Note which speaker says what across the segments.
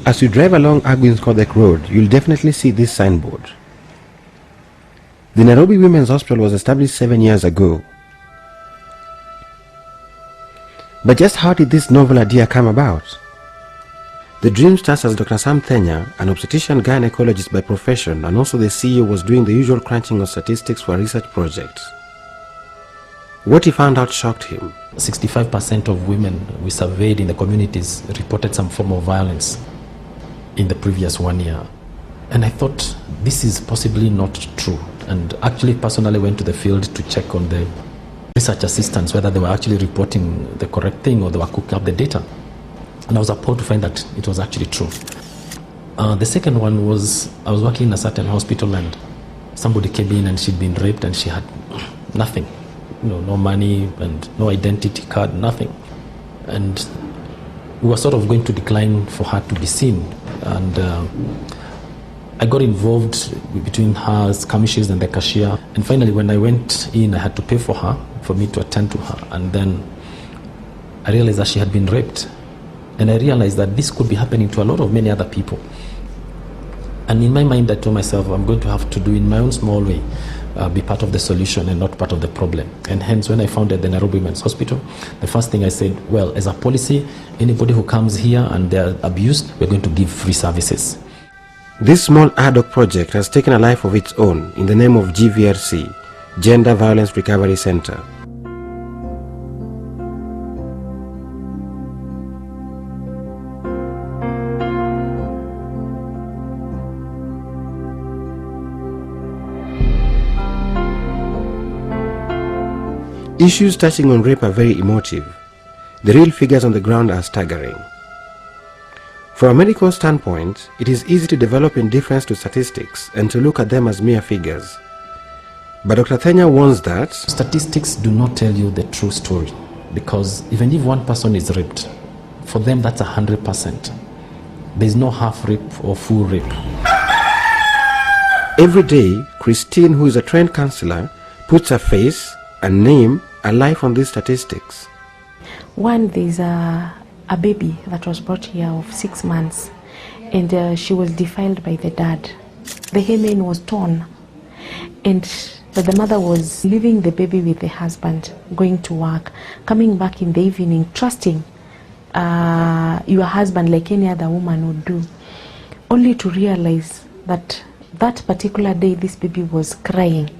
Speaker 1: As you drive along Agwins Kodek Road, you'll definitely see this signboard. The Nairobi Women's Hospital was established 7 years ago. But just how did this novel idea come about? The dream starts as Dr. Sam Thenya, an obstetrician gynecologist by profession and also the CEO, was doing the usual crunching of statistics for a research project. What he found out shocked him.
Speaker 2: 65% of women we surveyed in the communities reported some form of violence in the previous 1 year. And I thought, this is possibly not true. And actually personally went to the field to check on the research assistants, whether they were actually reporting the correct thing or they were cooking up the data. And I was appalled to find that it was actually true. The second one was, I was working in a certain hospital and somebody came in and she'd been raped and she had nothing. No money and no identity card, nothing. And we were sort of going to decline for her to be seen. And I got involved between her skirmishes and the cashier. And finally, when I went in, I had to pay for me to attend to her. And then I realized that she had been raped. And I realized that this could be happening to a lot of many other people. And in my mind, I told myself, I'm going to have to do in my own small way, be part of the solution and not part of the problem. And hence, when I founded the Nairobi Women's Hospital, the first thing I said, well, as a policy, anybody who comes here and they're abused, we're going to give free services.
Speaker 1: This small ad hoc project has taken a life of its own in the name of GVRC, Gender Violence Recovery Center. Issues touching on rape are very emotive. The real figures on the ground are staggering. From a medical standpoint, it is easy to develop indifference to statistics and to look at them as mere figures. But Dr. Thenya warns that
Speaker 2: statistics do not tell you the true story, because even if one person is raped, for them that's 100%. There is no half rape or full rape.
Speaker 1: Every day, Christine, who is a trained counselor, puts her face and name a life on these statistics.
Speaker 3: One, there's a baby that was brought here of 6 months, and she was defiled by the dad. The hymen was torn, and the mother was leaving the baby with the husband, going to work, coming back in the evening, trusting your husband like any other woman would do, only to realize that that particular day this baby was crying.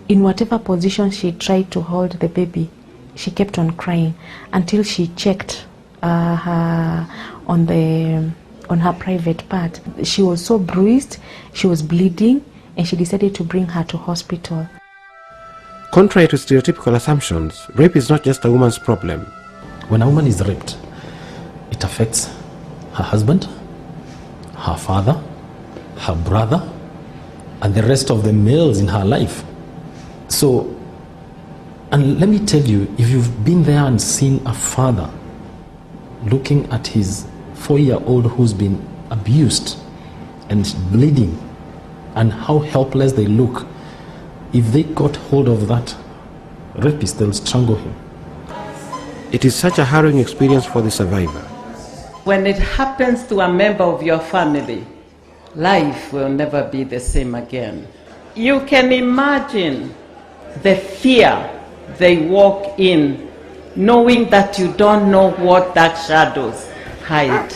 Speaker 3: In whatever position she tried to hold the baby, she kept on crying until she checked her on her private part. She was so bruised, she was bleeding, and she decided to bring her to hospital.
Speaker 1: Contrary to stereotypical assumptions, rape is not just a woman's problem.
Speaker 2: When a woman is raped, it affects her husband, her father, her brother, and the rest of the males in her life. So, and let me tell you, if you've been there and seen a father looking at his 4-year-old who's been abused and bleeding, and how helpless they look, if they got hold of that rapist, they'll strangle him.
Speaker 1: It is such a harrowing experience for the survivor.
Speaker 4: When it happens to a member of your family, life will never be the same again. You can imagine the fear they walk in, knowing that you don't know what dark shadows hide.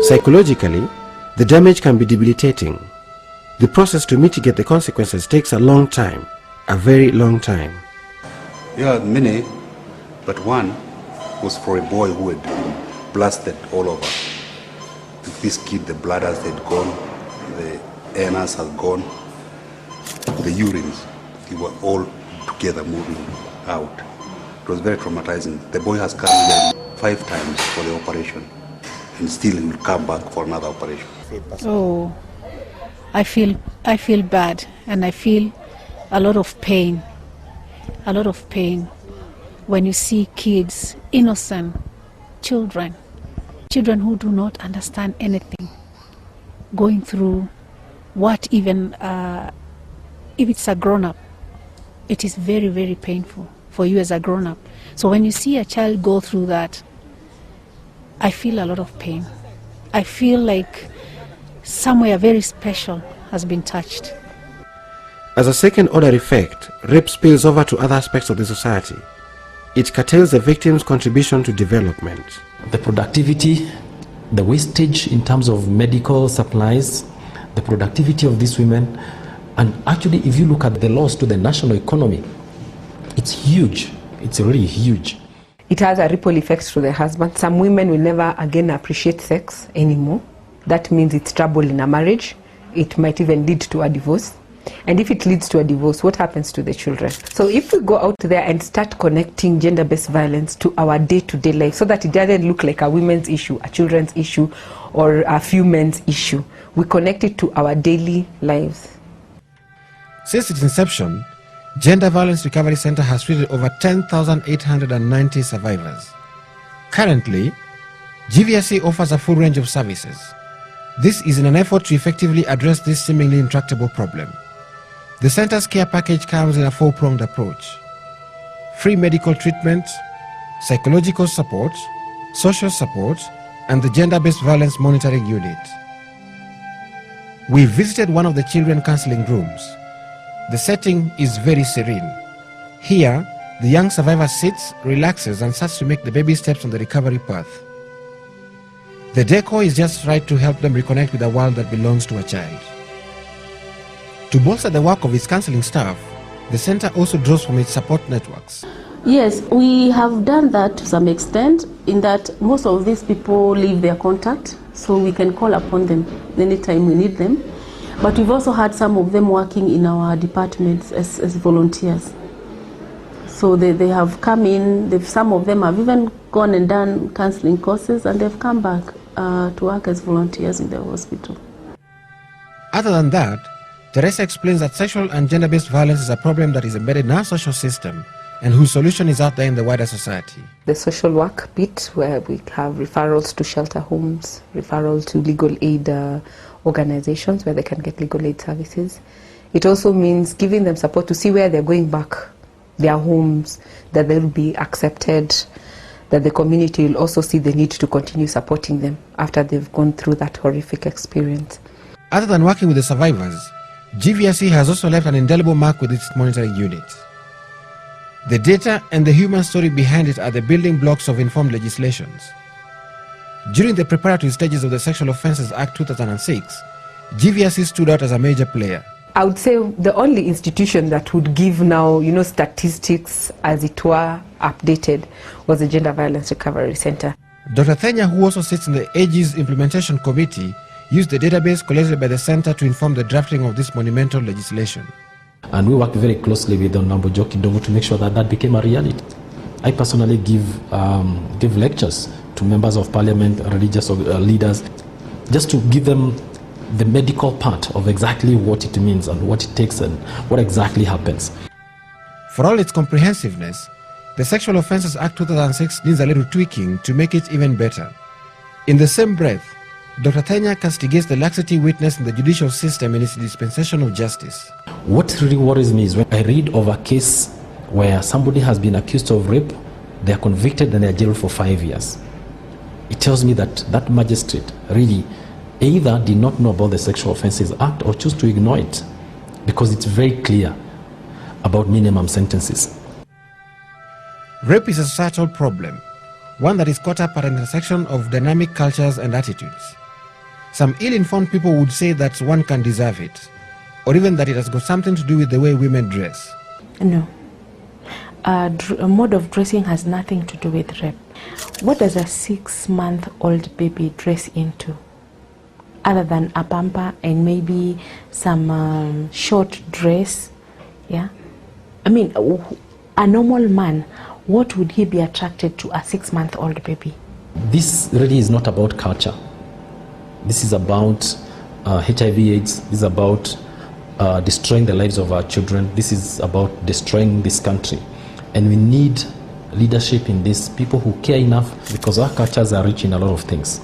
Speaker 1: Psychologically, the damage can be debilitating. The process to mitigate the consequences takes a long time, a very long time.
Speaker 5: Yeah, many, but one was for a boy who had been blasted all over. This kid, the bladders had gone, the anus had gone, the urines, they were all together moving out. It was very traumatizing. The boy has come here 5 times for the operation, and still he will come back for another operation.
Speaker 6: Oh, I feel bad, and I feel a lot of pain when you see kids, innocent children who do not understand anything, going through what even if it's a grown-up, it is very, very painful for you as a grown-up. So when you see a child go through that, I feel a lot of pain. I feel like somewhere very special has been touched.
Speaker 1: As a second-order effect, rape spills over to other aspects of the society. It curtails the victim's contribution to development.
Speaker 2: The productivity, the wastage in terms of medical supplies, the productivity of these women, and actually if you look at the loss to the national economy, it's huge. It's really huge.
Speaker 7: It has a ripple effect to the husband. Some women will never again appreciate sex anymore. That means it's trouble in a marriage. It might even lead to a divorce. And if it leads to a divorce, what happens to the children? So if we go out there and start connecting gender-based violence to our day-to-day life so that it doesn't look like a women's issue, a children's issue, or a few men's issue, we connect it to our daily lives.
Speaker 1: Since its inception, Gender Violence Recovery Center has treated over 10,890 survivors. Currently, GVRC offers a full range of services. This is in an effort to effectively address this seemingly intractable problem. The center's care package comes in a four-pronged approach: free medical treatment, psychological support, social support, and the gender-based violence monitoring unit. We visited one of the children counseling rooms. The setting is very serene. Here, the young survivor sits, relaxes, and starts to make the baby steps on the recovery path. The decor is just right to help them reconnect with a world that belongs to a child. To bolster the work of its counseling staff, the center also draws from its support networks.
Speaker 8: Yes, we have done that to some extent, in that most of these people leave their contact, so we can call upon them anytime we need them. But we've also had some of them working in our departments as volunteers. So they have come in, some of them have even gone and done counseling courses, and they've come back to work as volunteers in the hospital.
Speaker 1: Other than that, Teresa explains that sexual and gender-based violence is a problem that is embedded in our social system and whose solution is out there in the wider society.
Speaker 7: The social work bit, where we have referrals to shelter homes, referrals to legal aid organizations where they can get legal aid services. It also means giving them support to see where they're going back, their homes, that they'll be accepted, that the community will also see the need to continue supporting them after they've gone through that horrific experience.
Speaker 1: Other than working with the survivors, GVRC has also left an indelible mark with its monitoring unit. The data and the human story behind it are the building blocks of informed legislations. During the preparatory stages of the Sexual Offences Act 2006, GVRC stood out as a major player.
Speaker 7: I would say the only institution that would give now, statistics as it were updated was the Gender Violence Recovery Center.
Speaker 1: Dr. Thenya, who also sits in the AG's Implementation Committee, used the database collected by the center to inform the drafting of this monumental legislation.
Speaker 2: And we worked very closely with Honorable Joe Kidogo to make sure that that became a reality. I personally give lectures to members of parliament, religious leaders, just to give them the medical part of exactly what it means and what it takes and what exactly happens.
Speaker 1: For all its comprehensiveness, the Sexual Offences Act 2006 needs a little tweaking to make it even better. In the same breath, Dr. Thenya castigates the laxity witnessed in the judicial system in its dispensation of justice.
Speaker 2: What really worries me is when I read of a case where somebody has been accused of rape, they are convicted and they are jailed for 5 years. It tells me that that magistrate really either did not know about the Sexual Offences Act or choose to ignore it, because it's very clear about minimum sentences.
Speaker 1: Rape is a societal problem, one that is caught up at an intersection of dynamic cultures and attitudes. Some ill-informed people would say that one can deserve it, or even that it has got something to do with the way women dress.
Speaker 3: No. A mode of dressing has nothing to do with rape. What does a 6-month-old baby dress into? Other than a pamper and maybe some short dress, yeah? I mean, a normal man, what would he be attracted to a 6-month-old baby?
Speaker 2: This really is not about culture. This is about HIV/AIDS. This is about destroying the lives of our children. This is about destroying this country. And we need leadership in this, people who care enough, because our cultures are rich in a lot of things.